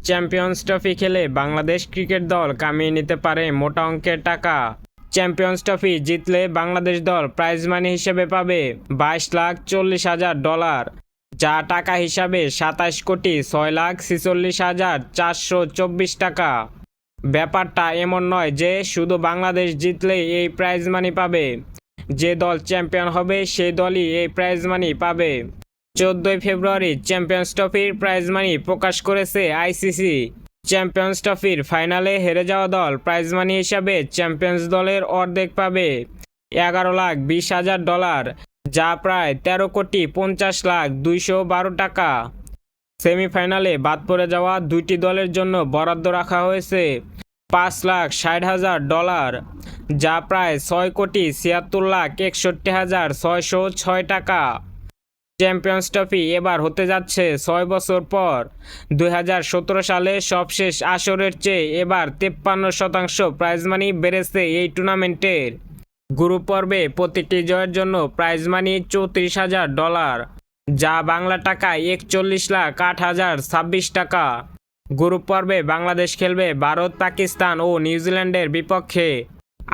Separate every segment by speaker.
Speaker 1: Champions trophy খেলে Bangladesh cricket দল কামিয়ে নিতে পারে মোটা অঙ্কের টাকা। চ্যাম্পিয়ন্স ট্রফি জিতলে বাংলাদেশ দল প্রাইজ মানি হিসেবে পাবে 22,40,000 ডলার, যা টাকা হিসাবে 27,06,46,424 টাকা। ব্যাপারটা এমন নয় যে শুধু বাংলাদেশ জিতলেই এই প্রাইজ মানি পাবে। যে দল চ্যাম্পিয়ন হবে সেই দলই এই প্রাইজ মানি পাবে। 14 ফেব্রুয়ারি চ্যাম্পিয়ন্স ট্রফির প্রাইজ মানি প্রকাশ করেছে আইসিসি। চ্যাম্পিয়ন্স ট্রফির ফাইনালে হেরে যাওয়া দল প্রাইজ মানি হিসাবে চ্যাম্পিয়ন্স দলের অর্ধেক পাবে 11,20,000 ডলার, যা প্রায় 13,50,212 টাকা। সেমিফাইনালে বাদ পড়ে যাওয়া দুইটি দলের জন্য বরাদ্দ রাখা হয়েছে 5,60,000 ডলার, যা প্রায় 6,76,61,606 টাকা। চ্যাম্পিয়ন্স ট্রফি এবার হতে যাচ্ছে 6 বছর পর। 2017 সালে সবশেষ আসরের চেয়ে এবার 53% প্রাইজ মানি বেড়েছে এই টুর্নামেন্টের। গ্রুপ পর্বে প্রতিটি জয়ের জন্য প্রাইজ মানি 34,000 ডলার, যা বাংলা টাকায় 41,08,026 টাকা। গ্রুপ পর্বে বাংলাদেশ খেলবে ভারত, পাকিস্তান ও নিউজিল্যান্ডের বিপক্ষে।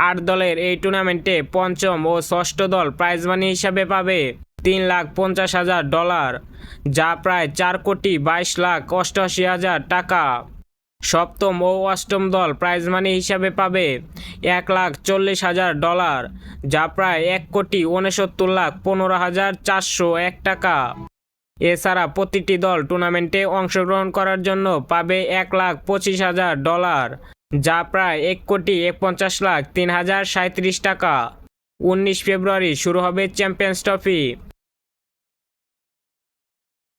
Speaker 1: 8 দলের এই টুর্নামেন্টে পঞ্চম ও ষষ্ঠ দল প্রাইজ মানি হিসাবে পাবে 3,50,000 ডলার, যা প্রায় 4,22,88,000 টাকা। সপ্তম ও অষ্টম দল প্রাইজ মানি হিসাবে পাবে 1,40,000 ডলার, যা প্রায় 1,69,15,401 টাকা। এছাড়া প্রতিটি দল টুর্নামেন্টে অংশগ্রহণ করার জন্য পাবে 1,25,000 ডলার, যা প্রায় 1,41,03,037 টাকা। 19 ফেব্রুয়ারি শুরু হবে চ্যাম্পিয়ন্স ট্রফি।